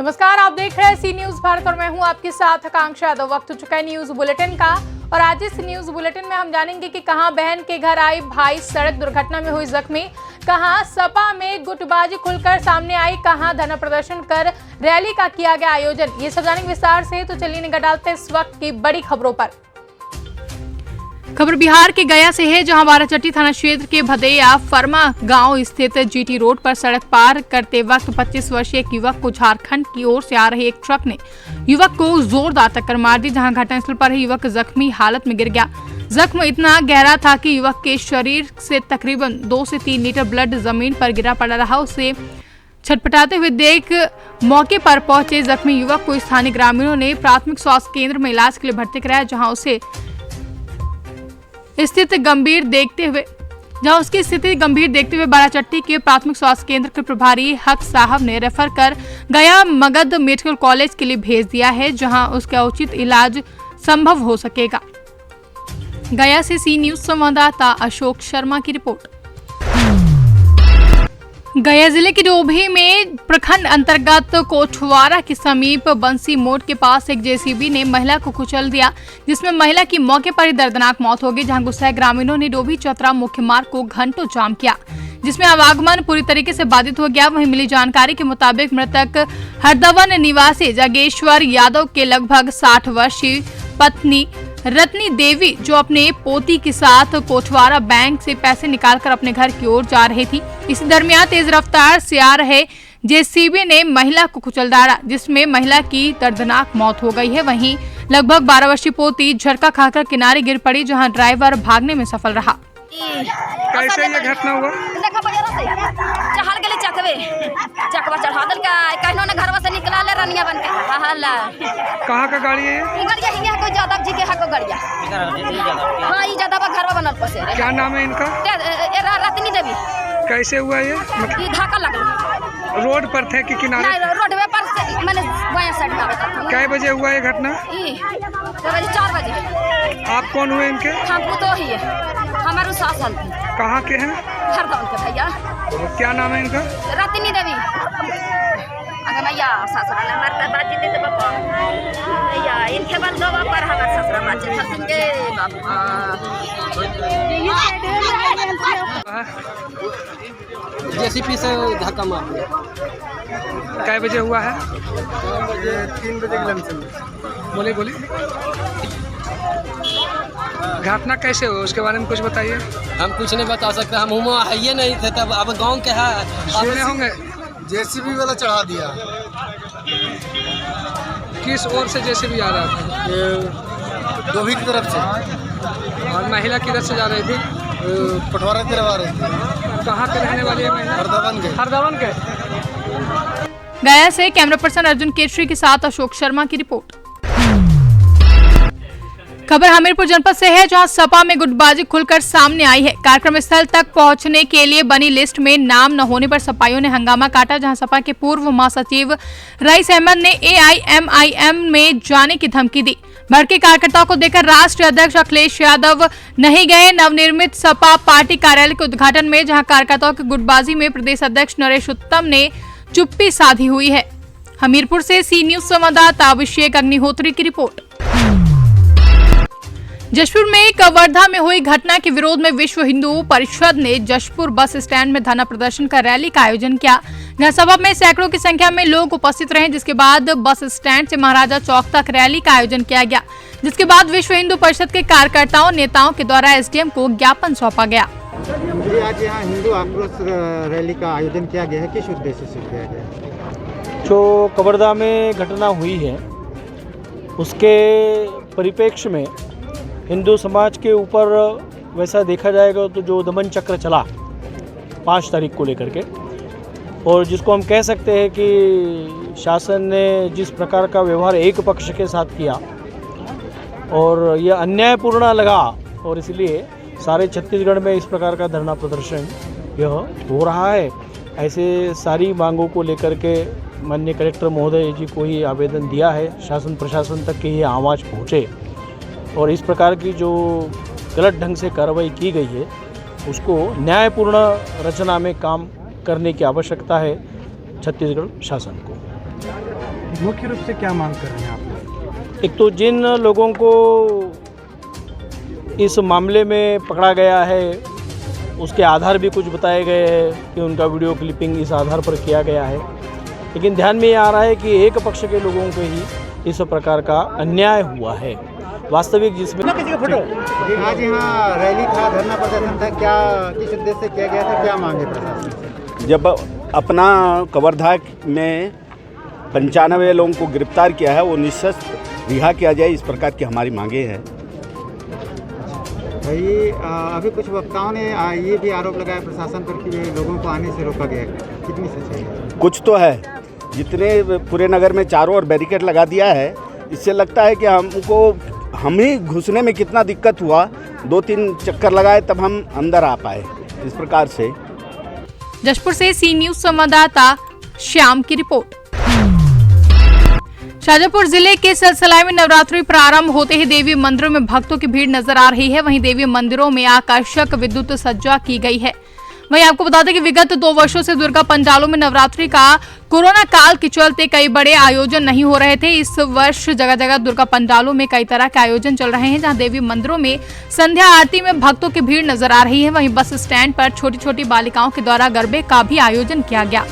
नमस्कार, आप देख रहे हैं सी न्यूज भारत और मैं हूं आपके साथ आकांक्षा यादव। वक्त हो चुका है न्यूज बुलेटिन का और आज इस न्यूज बुलेटिन में हम जानेंगे कि कहां बहन के घर आई भाई सड़क दुर्घटना में हुई जख्मी, कहां सपा में गुटबाजी खुलकर सामने आई, कहां धरना प्रदर्शन कर रैली का किया गया आयोजन। ये सब जानेंगे विस्तार से, तो चलिए निगाह डालते हैं इस वक्त की बड़ी खबरों पर। खबर बिहार के गया से है, जहां बाराचट्टी थाना क्षेत्र के भदैया फरमा गांव स्थित जीटी रोड पर सड़क पार करते वक्त 25 वर्षीय एक युवक को झारखंड की ओर से आ रहे एक ट्रक ने युवक को जोरदार टक्कर मार दी, जहां घटनास्थल पर ही युवक जख्मी हालत में गिर गया। जख्म इतना गहरा था कि युवक के शरीर से तकरीबन 2 से 3 लीटर ब्लड जमीन पर गिरा पड़ा रहा। उसे छटपटाते हुए देख मौके पर पहुंचे जख्मी युवक को स्थानीय ग्रामीणों ने प्राथमिक स्वास्थ्य केंद्र में इलाज के लिए भर्ती कराया, जहां उसकी स्थिति गंभीर देखते हुए बाराचट्टी के प्राथमिक स्वास्थ्य केंद्र के प्रभारी हक साहब ने रेफर कर गया मगध मेडिकल कॉलेज के लिए भेज दिया है, जहां उसका उचित इलाज संभव हो सकेगा। गया से सी न्यूज संवाददाता अशोक शर्मा की रिपोर्ट। गया जिले की डोभी में प्रखंड अंतर्गत कोठवारा के समीप बंसी मोड़ के पास एक जेसीबी ने महिला को कुचल दिया, जिसमें महिला की मौके पर ही दर्दनाक मौत हो गई, जहां गुस्साए ग्रामीणों ने डोभी चतरा मुख्य मार्ग को घंटों जाम किया, जिसमें आवागमन पूरी तरीके से बाधित हो गया। वहीं मिली जानकारी के मुताबिक मृतक हरदवन निवासी जागेश्वर यादव के लगभग 60 वर्षीय पत्नी रत्नी देवी, जो अपने पोती के साथ कोठवारा बैंक से पैसे निकालकर अपने घर की ओर जा रही थी। इसी दरमियान तेज रफ्तार से आ रहे जेसीबी ने महिला को कुचल डाला, जिसमें महिला की दर्दनाक मौत हो गई है। वहीं लगभग 12 वर्षीय पोती झटका खाकर किनारे गिर पड़ी, जहां ड्राइवर भागने में सफल रहा। कैसे ये घटना हुआ? चहल गेले चकवा चढ़ा दल का कहनो ना घरवा से निकला ले रनिया बन के हल्ला। कहाँ का गाड़ी है ये? गाड़िया हिया कोई यादव जी के हको गाड़िया। हां ई यादव घरवा बनल पसे। क्या नाम है इनका? रत्नी देवी। कैसे हुआ ये? ई धक्का लगल। रोड पर थे कि किनारे? नहीं, रोडवे पर से मैंने वहां साइड में आवता। कै बजे हुआ ये घटना? ई 4 बजे। आप कौन हुए इनके? हम तो ही है, हमारे सास हल थी। कहाँ के हैं? हरदौन के भैया। क्या नाम है इनका? रत्नी देवी। अगर भैया ससुरा ने मरता बात जीते तो बापा भैया इनके बल दो पर हमारे ससुरा बात जीते बापा। जेसीबी से धक्का मार दिया। कै बजे हुआ है? 3 बजे के लमसम। बोले घटना कैसे हुआ उसके बारे में कुछ बताइए। हम कुछ नहीं बता सकते, हम हुआ है ये नहीं थे तब। अब गांव के है सुने होंगे जेसीबी वाला चढ़ा दिया। किस ओर से जेसीबी आ रहा था? ये डोभी की तरफ से और महिला किधर से जा रही थी? कोठवारा की तरफ आ रही थी। कहाँ के रहने वाली है महिला? हरदवन के। गया से कैमरा पर्सन अर्जुन केसरी के साथ अशोक शर्मा की रिपोर्ट। खबर हमीरपुर जनपद से है, जहां सपा में गुटबाजी खुलकर सामने आई है। कार्यक्रम स्थल तक पहुंचने के लिए बनी लिस्ट में नाम न होने पर सपाइयों ने हंगामा काटा, जहां सपा के पूर्व महासचिव रईस अहमद ने AIMIM में जाने की धमकी दी। भड़के कार्यकर्ताओं को देखकर राष्ट्रीय अध्यक्ष अखिलेश यादव नहीं गए नवनिर्मित सपा पार्टी कार्यालय के उद्घाटन में, जहां कार्यकर्ताओं की गुटबाजी में प्रदेश अध्यक्ष नरेश उत्तम ने चुप्पी साधी हुई है। हमीरपुर से सी न्यूज संवाददाता अभिषेक अग्निहोत्री की रिपोर्ट। जशपुर में कवर्धा में हुई घटना के विरोध में विश्व हिंदू परिषद ने जशपुर बस स्टैंड में धरना प्रदर्शन कर रैली का आयोजन किया, जहां सभा में सैकड़ों की संख्या में लोग उपस्थित रहे, जिसके बाद बस स्टैंड से महाराजा चौक तक रैली का आयोजन किया गया, जिसके बाद विश्व हिंदू परिषद के कार्यकर्ताओं नेताओं के द्वारा SDM को ज्ञापन सौंपा गया। आज यहाँ हिंदू आक्रोश रैली का आयोजन किया गया है, किस उद्देश्य से किया गया? जो कवर्धा में घटना हुई है उसके परिप्रेक्ष्य में हिंदू समाज के ऊपर वैसा देखा जाएगा तो जो दमन चक्र चला 5 तारीख को लेकर के, और जिसको हम कह सकते हैं कि शासन ने जिस प्रकार का व्यवहार एक पक्ष के साथ किया और यह अन्यायपूर्ण लगा, और इसलिए सारे छत्तीसगढ़ में इस प्रकार का धरना प्रदर्शन यह हो रहा है। ऐसे सारी मांगों को लेकर के माननीय कलेक्टर महोदय जी को ही आवेदन दिया है, शासन प्रशासन तक की ये आवाज़ पहुँचे और इस प्रकार की जो गलत ढंग से कार्रवाई की गई है उसको न्यायपूर्ण रचना में काम करने की आवश्यकता है छत्तीसगढ़ शासन को। मुख्य रूप से क्या मांग कर रहे हैं आप लोग? एक तो जिन लोगों को इस मामले में पकड़ा गया है उसके आधार भी कुछ बताए गए हैं कि उनका वीडियो क्लिपिंग इस आधार पर किया गया है, लेकिन ध्यान में ये आ रहा है कि एक पक्ष के लोगों को ही इस प्रकार का अन्याय हुआ है। वास्तविक जिसमें आज यहाँ रैली था, धरना प्रदर्शन था, क्या किस उद्देश्य से किया गया था, क्या मांगे प्रशासन से? जब अपना कवर्धा में 95 लोगों को गिरफ्तार किया है वो निःशस्त्र रिहा किया जाए, इस प्रकार की हमारी मांगे हैं। भाई अभी कुछ वक्ताओं ने ये भी आरोप लगाया प्रशासन पर कि लोगों को आने से रोका गया, कितनी सच्चाई है? कुछ तो है, जितने पूरे नगर में चारों ओर बैरिकेड लगा दिया है, इससे लगता है कि हम ही घुसने में कितना दिक्कत हुआ, 2-3 चक्कर लगाए तब हम अंदर आ पाए। इस प्रकार से जशपुर से सी न्यूज संवाददाता श्याम की रिपोर्ट। शाजापुर जिले के सिलसिला में नवरात्रि प्रारंभ होते ही देवी मंदिरों में भक्तों की भीड़ नजर आ रही है। वहीं देवी मंदिरों में आकर्षक विद्युत सज्जा की गई है। वहीं आपको बता दें कि विगत 2 वर्षों से दुर्गा पंडालों में नवरात्रि का कोरोना काल के चलते कई बड़े आयोजन नहीं हो रहे थे। इस वर्ष जगह जगह दुर्गा पंडालों में कई तरह के आयोजन चल रहे हैं, जहां देवी मंदिरों में संध्या आरती में भक्तों की भीड़ नजर आ रही है। वहीं बस स्टैंड पर छोटी छोटी बालिकाओं के द्वारा गरबे का भी आयोजन किया गया।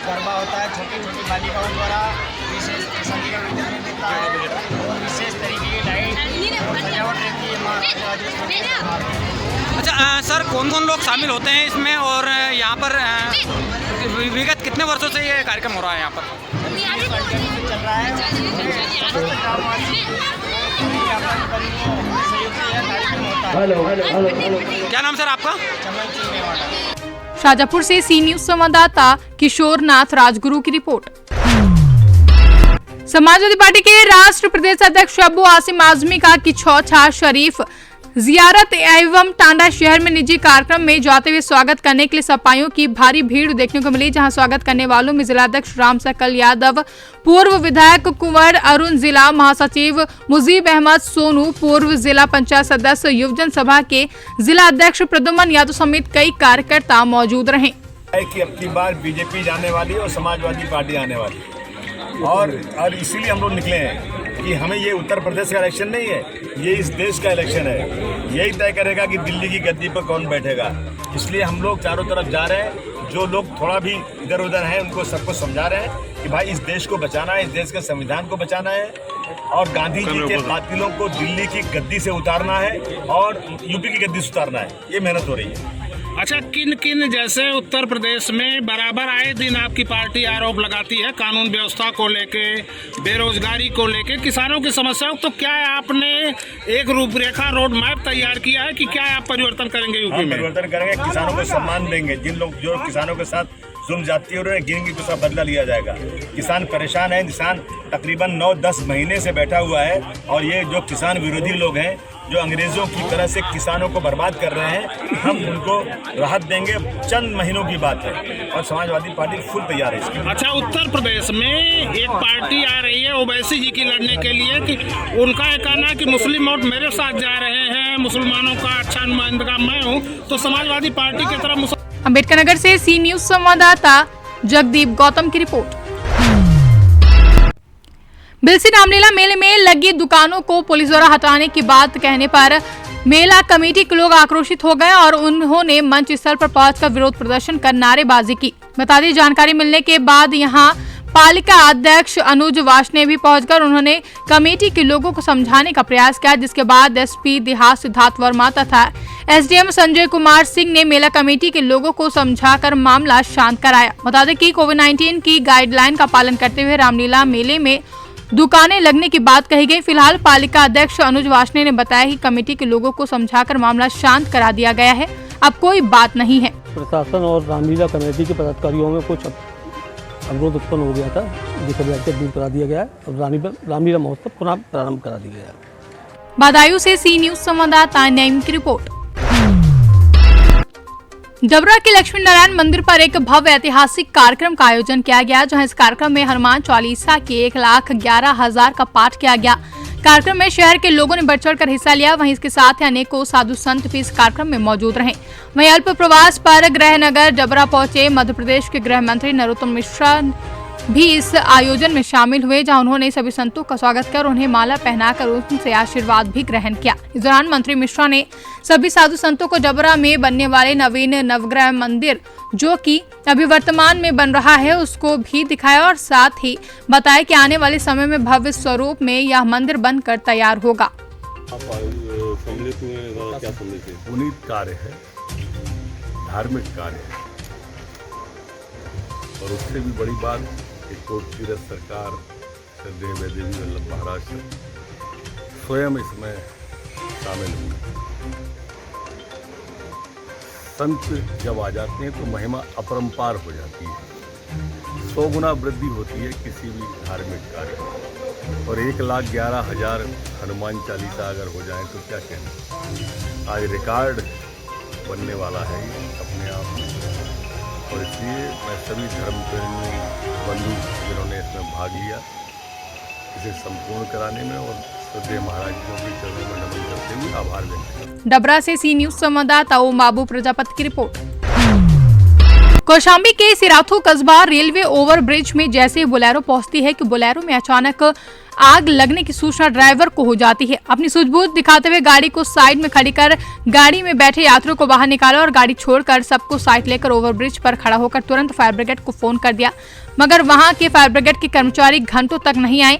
गरबा होता है, छोटी छोटी बालिकाओं द्वारा विशेष तरीके की लाइट और सजावट रहती है। अच्छा सर, कौन कौन लोग शामिल होते हैं इसमें और यहाँ पर विगत कितने वर्षों से ये कार्यक्रम हो रहा है यहाँ पर? चल रहा है, क्या नाम सर आपका? शाजापुर से सी न्यूज संवाददाता किशोर नाथ राजगुरु की रिपोर्ट। समाजवादी पार्टी के राष्ट्रीय प्रदेश अध्यक्ष अबू आसिम आजमी का किछौछा शरीफ जियारत एवं टांडा शहर में निजी कार्यक्रम में जाते हुए स्वागत करने के लिए सपाइयों की भारी भीड़ देखने को मिली, जहां स्वागत करने वालों में जिलाध्यक्ष राम सकल यादव, पूर्व विधायक कुंवर अरुण, जिला महासचिव मुजीब अहमद सोनू, पूर्व जिला पंचायत सदस्य, युवजन सभा के जिला अध्यक्ष प्रद्युमन यादव समेत कई कार्यकर्ता मौजूद रहे। कि अब की बार बीजेपी जाने वाली और समाजवादी पार्टी आने वाली और इसीलिए हम लोग निकले हैं कि हमें ये उत्तर प्रदेश का इलेक्शन नहीं है, ये इस देश का इलेक्शन है। यही तय करेगा कि दिल्ली की गद्दी पर कौन बैठेगा। इसलिए हम लोग चारों तरफ जा रहे हैं। जो लोग थोड़ा भी इधर उधर हैं उनको सबको समझा रहे हैं कि भाई इस देश को बचाना है, इस देश के संविधान को बचाना है और गांधी जी के कातिलों को दिल्ली की गद्दी से उतारना है और यूपी की गद्दी से उतारना है। ये मेहनत हो रही है। अच्छा, किन किन जैसे उत्तर प्रदेश में बराबर आए दिन आपकी पार्टी आरोप लगाती है कानून व्यवस्था को लेके, बेरोजगारी को लेके, किसानों की समस्याओं, तो क्या आपने एक रूपरेखा रोड मैप तैयार किया है कि क्या आप परिवर्तन करेंगे यूपी में? परिवर्तन करेंगे, किसानों को सम्मान देंगे। जिन लोग जो किसानों के साथ जुल्म जाती है उन्हें गिनगी को सब बदला लिया जाएगा। किसान परेशान है, किसान तकरीबन 9-10 महीने से बैठा हुआ है और ये जो किसान विरोधी लोग हैं जो अंग्रेजों की तरह से किसानों को बर्बाद कर रहे हैं, हम उनको राहत देंगे। चंद महीनों की बात है और समाजवादी पार्टी फुल तैयार है इसके। अच्छा, उत्तर प्रदेश में एक पार्टी आ रही है ओवैसी जी की लड़ने के लिए कि उनका ये कहना है कि मुस्लिम वोट मेरे साथ जा रहे हैं, मुसलमानों का अच्छा नुमाइंदा मैं हूँ, तो समाजवादी पार्टी की तरफ। अम्बेडकर नगर से सी न्यूज संवाददाता जगदीप गौतम की रिपोर्ट। बिलसी रामलीला मेले में लगी दुकानों को पुलिस द्वारा हटाने की बात कहने पर मेला कमेटी के लोग आक्रोशित हो गए और उन्होंने मंच स्थल पर पहुंचकर विरोध प्रदर्शन कर नारेबाजी की। बता दी, जानकारी मिलने के बाद यहां पालिका अध्यक्ष अनुज वार्ष्णेय भी पहुंचकर उन्होंने कमेटी के लोगों को समझाने का प्रयास किया, जिसके बाद एसपी देहात सिद्धार्थ वर्मा तथा एसडीएम संजय कुमार सिंह ने मेला कमेटी के लोगों को समझाकर मामला शांत कराया। बता दें कि कोविड-19 की गाइडलाइन का पालन करते हुए रामलीला मेले में दुकानें लगने की बात कही गई। फिलहाल पालिका अध्यक्ष अनुज वार्ष्णेय ने बताया कि कमेटी के लोगों को समझाकर मामला शांत करा दिया गया है, अब कोई बात नहीं है। प्रशासन और रामलीला कमेटी के पदाधिकारियों में कुछ अवरोध उत्पन्न हो गया था, जिसे दूर करा दिया गया है और रामलीला महोत्सव पुनः प्रारंभ करा दिया गया है। बदायूं से सी न्यूज संवाददाता नईम की रिपोर्ट। डबरा के लक्ष्मी नारायण मंदिर पर एक भव्य ऐतिहासिक कार्यक्रम का आयोजन किया गया, जहां इस कार्यक्रम में हनुमान चालीसा के 1,11,000 का पाठ किया गया। कार्यक्रम में शहर के लोगों ने बढ़ चढ़कर हिस्सा लिया। वहीं इसके साथ ही अनेकों साधु संत भी इस कार्यक्रम में मौजूद रहे। वहीं अल्प प्रवास पर गृह नगर जबरा पहुंचे मध्य प्रदेश के गृह मंत्री नरोत्तम मिश्रा भी इस आयोजन में शामिल हुए, जहां उन्होंने सभी संतों का स्वागत कर उन्हें माला पहनाकर उनसे आशीर्वाद भी ग्रहण किया। इस दौरान मंत्री मिश्रा ने सभी साधु संतों को जबरा में बनने वाले नवीन नवग्रह मंदिर, जो कि अभी वर्तमान में बन रहा है, उसको भी दिखाया और साथ ही बताया कि आने वाले समय में भव्य स्वरूप में यह मंदिर बनकर तैयार होगा। पुनीत कार्य है, धार्मिक कार्य है, और उससे भी बड़ी बात एक कोट तीरथ सरकार श्रद्धेय देवी वल्लभ महाराज स्वयं इसमें शामिल हुए। संत जब आ जाते हैं तो महिमा अपरंपार हो जाती है, 100 गुना वृद्धि होती है किसी भी धार्मिक कार्य में। और 1,11,000 हनुमान चालीसा अगर हो जाए तो क्या कहना, आज रिकॉर्ड बनने वाला है ये अपने आप में। और इसलिए मैं सभी धर्म प्रेमी बंधु जिन्होंने इसमें भाग लिया, इसे संपूर्ण कराने में और श्रद्धेय महाराज जी के चरणों में नमन करते हुए आभार व्यक्त करता हूं। डबरा से सी न्यूज संवाददाता ओम बाबू प्रजापति की रिपोर्ट। कौशाम्बी के सिराथू कस्बा रेलवे ओवर ब्रिज में जैसे ही बोलेरो पहुंचती है कि बोलेरो में अचानक आग लगने की सूचना ड्राइवर को हो जाती है। अपनी सूझबूझ दिखाते हुए गाड़ी को साइड में खड़ी कर गाड़ी में बैठे यात्रियों को बाहर निकाला और गाड़ी छोड़कर सबको साइड लेकर ओवर ब्रिज पर खड़ा होकर तुरंत फायर ब्रिगेड को फोन कर दिया, मगर वहां के फायर ब्रिगेड के कर्मचारी घंटों तक नहीं आए।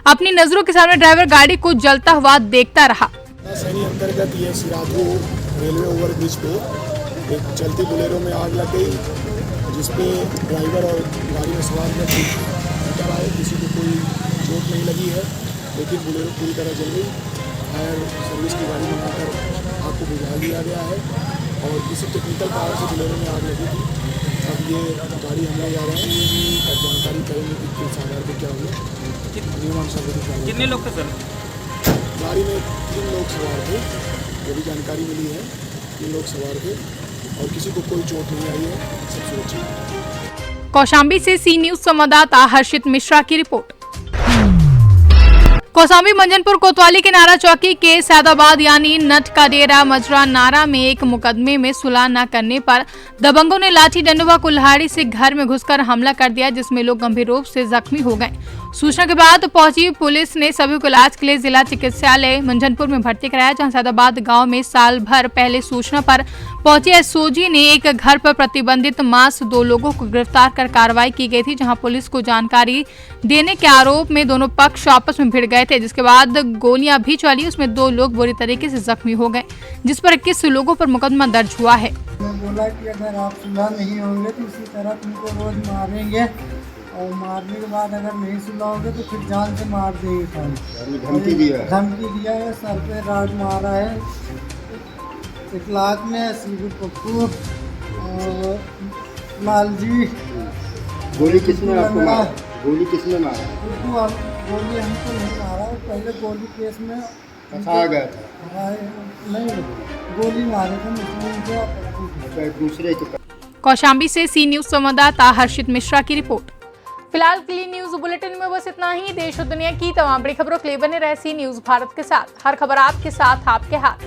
अपनी नजरों के सामने ड्राइवर गाड़ी को जलता हुआ देखता रहा। अंतर्गत ये सिराथू रेलवे ओवर ब्रिज पे एक चलती बोलेरो में आग लग गई, जिसपे ड्राइवर और गाड़ी में सवार व्यक्ति अंदर आए। किसी को कोई चोट नहीं लगी है, लेकिन बोलेरो पूरी तरह जल गई। फायर सर्विस की गाड़ी मंगाकर आग को बुझा दिया गया है और किसी टेक्निकल कारण से बोलेरो में आग लगी थी। अब ये गाड़ी हम ले जा रहे हैं और जानकारी करेंगे कि किस आधार पर क्या हुआ। कितने लोग थे सर? गाड़ी में 3 लोग सवार थे, जो भी जानकारी मिली है 3 लोग सवार थे और किसी को कोई चोट नहीं आई है, सब सुरक्षित। कौशाम्बी से सी न्यूज संवाददाता हर्षित मिश्रा की रिपोर्ट। कौशाम्बी मंजनपुर कोतवाली के नारा चौकी के सैदाबाद यानी नट का डेरा मजरा नारा में एक मुकदमे में सुलह न करने पर दबंगों ने लाठी डंडा व कुल्हाड़ी से घर में घुसकर हमला कर दिया, जिसमें लोग गंभीर रूप से जख्मी हो गए। सूचना के बाद पहुंची पुलिस ने सभी को इलाज के लिए जिला चिकित्सालय मंजनपुर में भर्ती कराया, जहां सैदाबाद गांव में साल भर पहले सूचना पर पहुंचे एसओजी ने एक घर पर प्रतिबंधित मांस 2 लोगों को गिरफ्तार कर कार्रवाई की गई थी, जहां पुलिस को जानकारी देने के आरोप में दोनों पक्ष आपस में भिड़ गए थे, जिसके बाद गोलियां भी चली। उसमें 2 लोग बुरी तरीके से जख्मी हो गए, जिस पर 21 लोगों पर मुकदमा दर्ज हुआ है। बोला कि अगर आप सुलह नहीं होंगे तो इसी तरह तुमको रोज मारेंगे और मारने के बाद अगर नहीं सुलहोगे तो फिर जान से मार देंगे। धमकी दिया है, सर पे राड मारा है, 1 लाख में सीबी पप्पू और लालजी। गोली किसने आपको मारा? गोली किसने मारा? गोली हमको नहीं मारा, पहले गोली केस में फंसाया गया था। नहीं, गोली मारे थे मुस्लिम दूसरे के। कौशाम्बी से सी न्यूज संवाददाता हर्षित मिश्रा की रिपोर्ट। फिलहाल के लिए न्यूज बुलेटिन में बस इतना ही। देश और दुनिया की तमाम बड़ी खबरों के लिए बने रहे सी न्यूज भारत के साथ। हर खबर आपके साथ, आपके हाथ।